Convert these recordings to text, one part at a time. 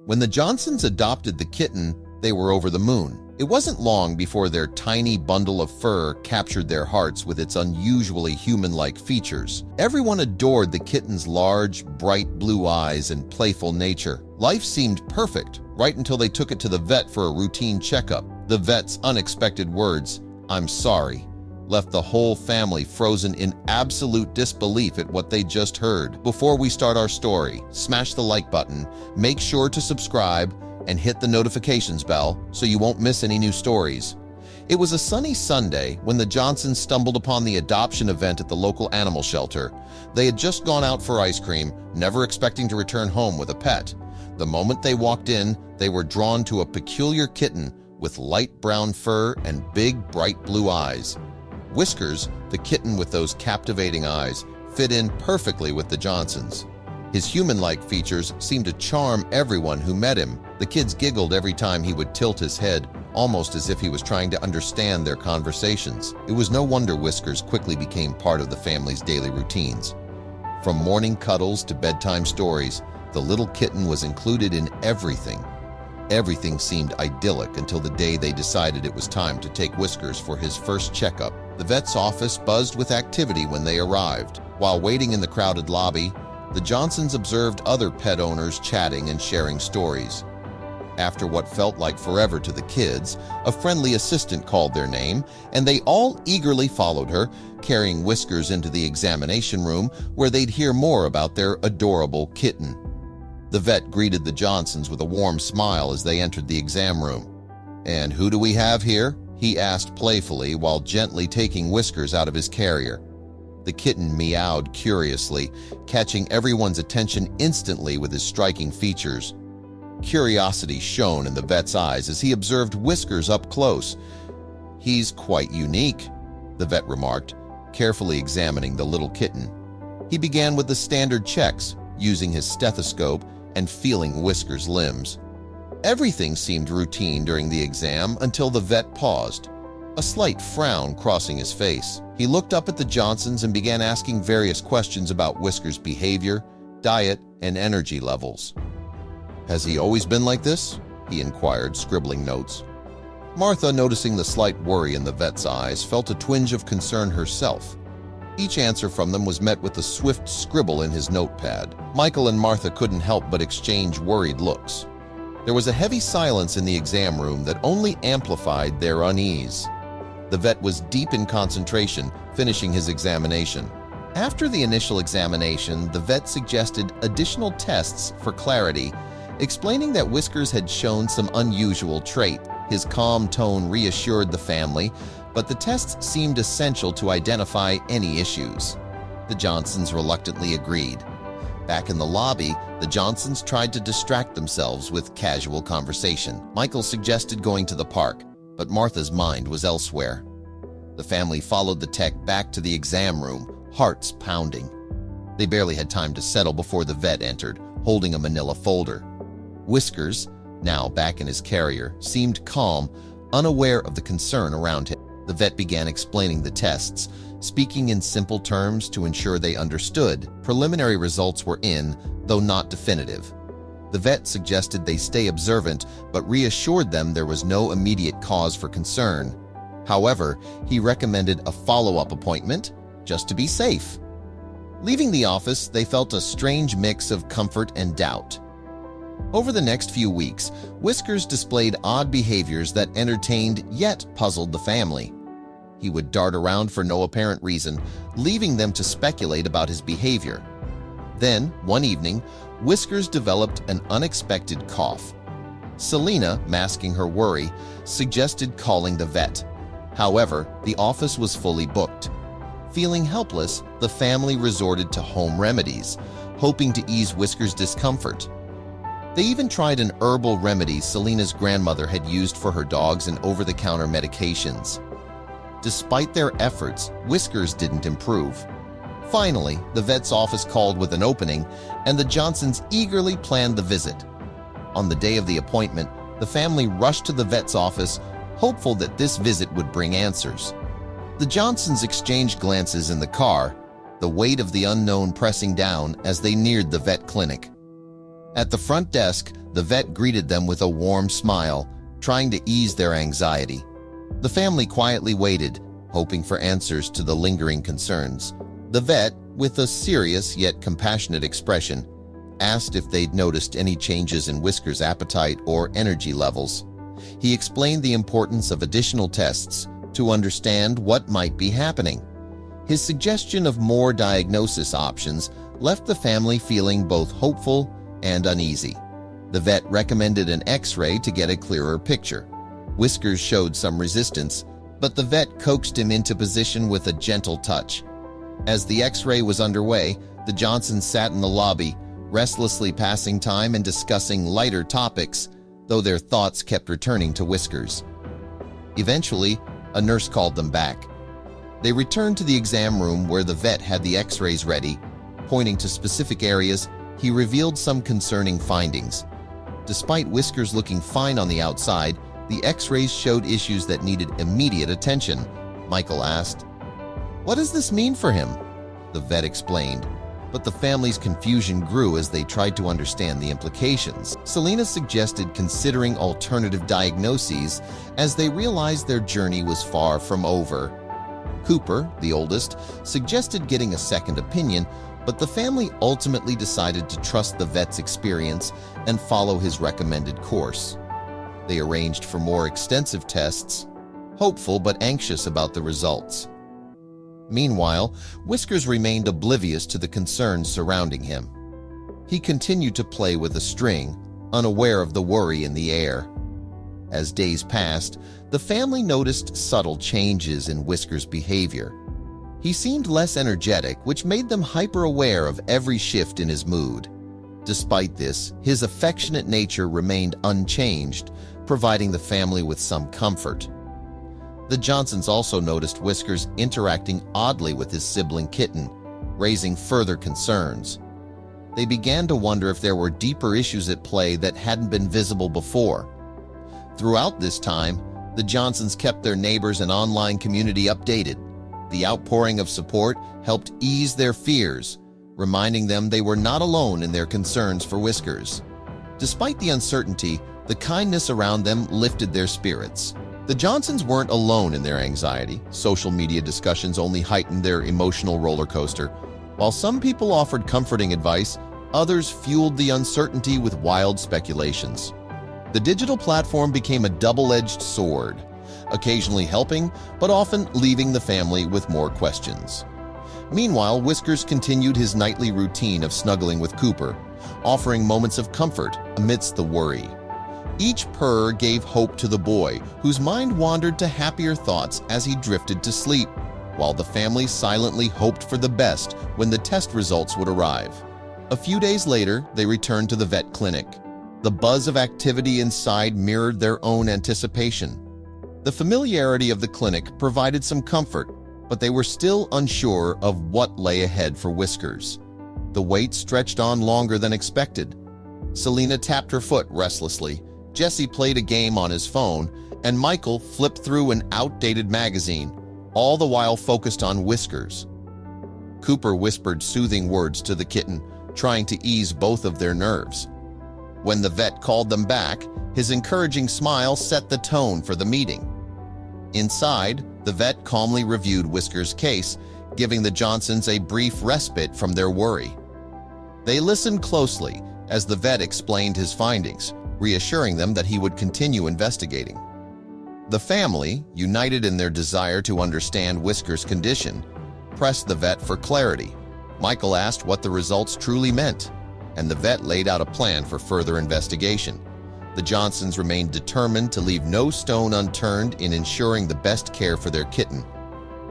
When the Johnsons adopted the kitten, they were over the moon. It wasn't long before their tiny bundle of fur captured their hearts with its unusually human-like features. Everyone adored the kitten's large, bright blue eyes and playful nature. Life seemed perfect, right until they took it to the vet for a routine checkup. The vet's unexpected words, "I'm sorry," left the whole family frozen in absolute disbelief at what they just heard. Before we start our story, smash the like button, make sure to subscribe, and hit the notifications bell so you won't miss any new stories. It was a sunny Sunday when the Johnsons stumbled upon the adoption event at the local animal shelter. They had just gone out for ice cream, never expecting to return home with a pet. The moment they walked in, they were drawn to a peculiar kitten with light brown fur and big, bright blue eyes. Whiskers, the kitten with those captivating eyes, fit in perfectly with the Johnsons. His human-like features seemed to charm everyone who met him. The kids giggled every time he would tilt his head, almost as if he was trying to understand their conversations. It was no wonder Whiskers quickly became part of the family's daily routines. From morning cuddles to bedtime stories, the little kitten was included in everything. Everything seemed idyllic until the day they decided it was time to take Whiskers for his first checkup. The vet's office buzzed with activity when they arrived. While waiting in the crowded lobby, the Johnsons observed other pet owners chatting and sharing stories. After what felt like forever to the kids, a friendly assistant called their name, and they all eagerly followed her, carrying Whiskers into the examination room where they'd hear more about their adorable kitten. The vet greeted the Johnsons with a warm smile as they entered the exam room. "And who do we have here?" he asked playfully while gently taking Whiskers out of his carrier. The kitten meowed curiously, catching everyone's attention instantly with his striking features. Curiosity shone in the vet's eyes as he observed Whiskers up close. "He's quite unique," the vet remarked, carefully examining the little kitten. He began with the standard checks, using his stethoscope and feeling Whiskers' limbs. Everything seemed routine during the exam until the vet paused, a slight frown crossing his face. He looked up at the Johnsons and began asking various questions about Whiskers' behavior, diet, and energy levels. "Has he always been like this?" he inquired, scribbling notes. Martha, noticing the slight worry in the vet's eyes, felt a twinge of concern herself. Each answer from them was met with a swift scribble in his notepad. Michael and Martha couldn't help but exchange worried looks. There was a heavy silence in the exam room that only amplified their unease. The vet was deep in concentration, finishing his examination. After the initial examination, the vet suggested additional tests for clarity, explaining that Whiskers had shown some unusual trait. His calm tone reassured the family, but the tests seemed essential to identify any issues. The Johnsons reluctantly agreed. Back in the lobby, the Johnsons tried to distract themselves with casual conversation. Michael suggested going to the park, but Martha's mind was elsewhere. The family followed the tech back to the exam room, hearts pounding. They barely had time to settle before the vet entered, holding a manila folder. Whiskers, now back in his carrier, seemed calm, unaware of the concern around him. The vet began explaining the tests, speaking in simple terms to ensure they understood. Preliminary results were in, though not definitive. The vet suggested they stay observant, but reassured them there was no immediate cause for concern. However, he recommended a follow-up appointment, just to be safe. Leaving the office, they felt a strange mix of comfort and doubt. Over the next few weeks, Whiskers displayed odd behaviors that entertained yet puzzled the family. He would dart around for no apparent reason, leaving them to speculate about his behavior. Then, one evening, Whiskers developed an unexpected cough. Selena, masking her worry, suggested calling the vet. However, the office was fully booked. Feeling helpless, the family resorted to home remedies, hoping to ease Whiskers' discomfort. They even tried an herbal remedy Selena's grandmother had used for her dogs and over-the-counter medications. Despite their efforts, Whiskers didn't improve. Finally, the vet's office called with an opening, and the Johnsons eagerly planned the visit. On the day of the appointment, the family rushed to the vet's office, hopeful that this visit would bring answers. The Johnsons exchanged glances in the car, the weight of the unknown pressing down as they neared the vet clinic. At the front desk, the vet greeted them with a warm smile, trying to ease their anxiety. The family quietly waited, hoping for answers to the lingering concerns. The vet, with a serious yet compassionate expression, asked if they'd noticed any changes in Whisker's appetite or energy levels. He explained the importance of additional tests to understand what might be happening. His suggestion of more diagnosis options left the family feeling both hopeful and uneasy. The vet recommended an X-ray to get a clearer picture. Whiskers showed some resistance, but the vet coaxed him into position with a gentle touch. As the X-ray was underway, the Johnsons sat in the lobby, restlessly passing time and discussing lighter topics, though their thoughts kept returning to Whiskers. Eventually, a nurse called them back. They returned to the exam room where the vet had the X-rays ready. Pointing to specific areas, he revealed some concerning findings. Despite Whiskers looking fine on the outside, the X-rays showed issues that needed immediate attention. Michael asked, "What does this mean for him?" The vet explained, but the family's confusion grew as they tried to understand the implications. Selena suggested considering alternative diagnoses as they realized their journey was far from over. Cooper, the oldest, suggested getting a second opinion, but the family ultimately decided to trust the vet's experience and follow his recommended course. They arranged for more extensive tests, hopeful but anxious about the results. Meanwhile, Whiskers remained oblivious to the concerns surrounding him. He continued to play with a string, unaware of the worry in the air. As days passed, the family noticed subtle changes in Whiskers' behavior. He seemed less energetic, which made them hyper-aware of every shift in his mood. Despite this, his affectionate nature remained unchanged, providing the family with some comfort. The Johnsons also noticed Whiskers interacting oddly with his sibling Kitten, raising further concerns. They began to wonder if there were deeper issues at play that hadn't been visible before. Throughout this time, the Johnsons kept their neighbors and online community updated. The outpouring of support helped ease their fears, reminding them they were not alone in their concerns for Whiskers. Despite the uncertainty, the kindness around them lifted their spirits. The Johnsons weren't alone in their anxiety. Social media discussions only heightened their emotional roller coaster. While some people offered comforting advice, others fueled the uncertainty with wild speculations. The digital platform became a double-edged sword, occasionally helping, but often leaving the family with more questions. Meanwhile, Whiskers continued his nightly routine of snuggling with Cooper, offering moments of comfort amidst the worry. Each purr gave hope to the boy, whose mind wandered to happier thoughts as he drifted to sleep, while the family silently hoped for the best when the test results would arrive. A few days later, they returned to the vet clinic. The buzz of activity inside mirrored their own anticipation. The familiarity of the clinic provided some comfort, but they were still unsure of what lay ahead for Whiskers. The wait stretched on longer than expected. Selena tapped her foot restlessly. Jesse played a game on his phone, and Michael flipped through an outdated magazine, all the while focused on Whiskers. Cooper whispered soothing words to the kitten, trying to ease both of their nerves. When the vet called them back, his encouraging smile set the tone for the meeting. Inside, the vet calmly reviewed Whiskers' case, giving the Johnsons a brief respite from their worry. They listened closely as the vet explained his findings, reassuring them that he would continue investigating. The family, united in their desire to understand Whiskers' condition, pressed the vet for clarity. Michael asked what the results truly meant, and the vet laid out a plan for further investigation. The Johnsons remained determined to leave no stone unturned in ensuring the best care for their kitten.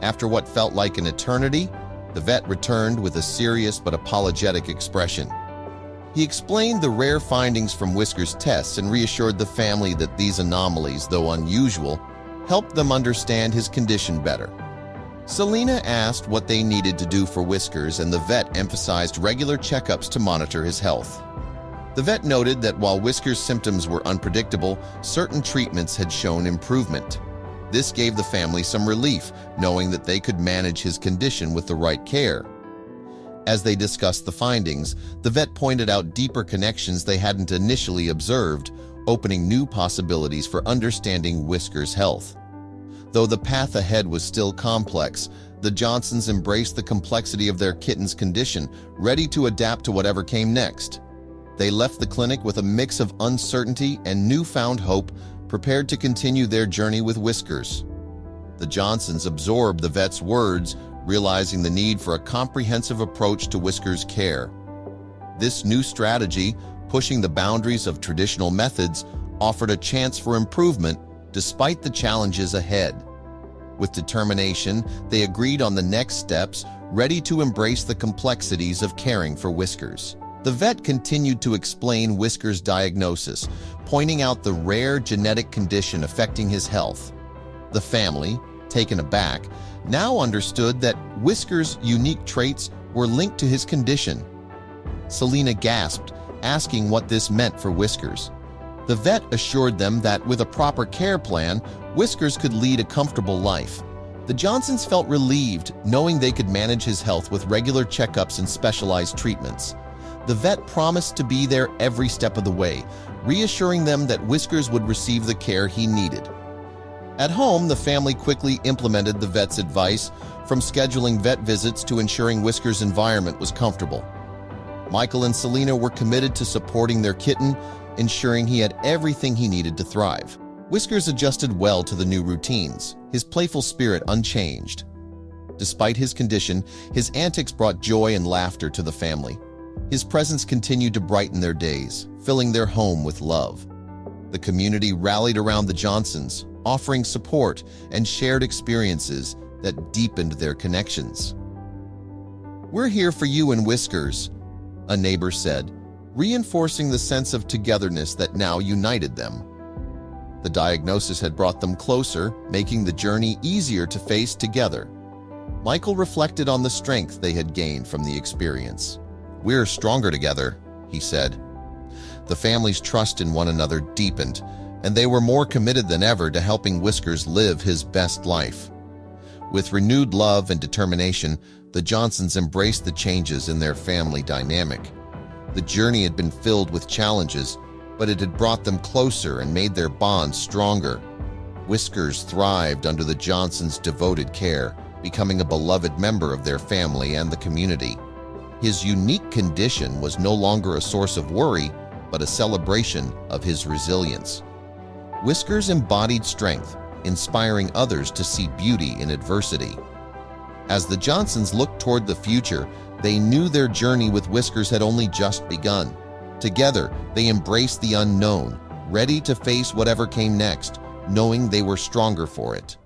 After what felt like an eternity, the vet returned with a serious but apologetic expression. He explained the rare findings from Whiskers' tests and reassured the family that these anomalies, though unusual, helped them understand his condition better. Selena asked what they needed to do for Whiskers, and the vet emphasized regular checkups to monitor his health. The vet noted that while Whiskers' symptoms were unpredictable, certain treatments had shown improvement. This gave the family some relief, knowing that they could manage his condition with the right care. As they discussed the findings, the vet pointed out deeper connections they hadn't initially observed, opening new possibilities for understanding Whisker's health. Though the path ahead was still complex, the Johnsons embraced the complexity of their kitten's condition, ready to adapt to whatever came next. They left the clinic with a mix of uncertainty and newfound hope, prepared to continue their journey with Whiskers. The Johnsons absorbed the vet's words, realizing the need for a comprehensive approach to Whisker's care. This new strategy, pushing the boundaries of traditional methods, offered a chance for improvement despite the challenges ahead. With determination, they agreed on the next steps, ready to embrace the complexities of caring for Whiskers. The vet continued to explain Whisker's diagnosis, pointing out the rare genetic condition affecting his health. The family, taken aback, now understood that Whisker's unique traits were linked to his condition. Selena gasped, asking what this meant for Whiskers. The vet assured them that with a proper care plan, Whiskers could lead a comfortable life. The Johnsons felt relieved, knowing they could manage his health with regular checkups and specialized treatments. The vet promised to be there every step of the way, reassuring them that Whiskers would receive the care he needed. At home, the family quickly implemented the vet's advice, from scheduling vet visits to ensuring Whisker's environment was comfortable. Michael and Selena were committed to supporting their kitten, ensuring he had everything he needed to thrive. Whiskers adjusted well to the new routines, his playful spirit unchanged. Despite his condition, his antics brought joy and laughter to the family. His presence continued to brighten their days, filling their home with love. The community rallied around the Johnsons, offering support and shared experiences that deepened their connections. "We're here for you and Whiskers," a neighbor said, reinforcing the sense of togetherness that now united them. The diagnosis had brought them closer, making the journey easier to face together. Michael reflected on the strength they had gained from the experience. "We're stronger together," he said. The family's trust in one another deepened, and they were more committed than ever to helping Whiskers live his best life. With renewed love and determination, the Johnsons embraced the changes in their family dynamic. The journey had been filled with challenges, but it had brought them closer and made their bond stronger. Whiskers thrived under the Johnsons' devoted care, becoming a beloved member of their family and the community. His unique condition was no longer a source of worry, but a celebration of his resilience. Whiskers embodied strength, inspiring others to see beauty in adversity. As the Johnsons looked toward the future, they knew their journey with Whiskers had only just begun. Together, they embraced the unknown, ready to face whatever came next, knowing they were stronger for it.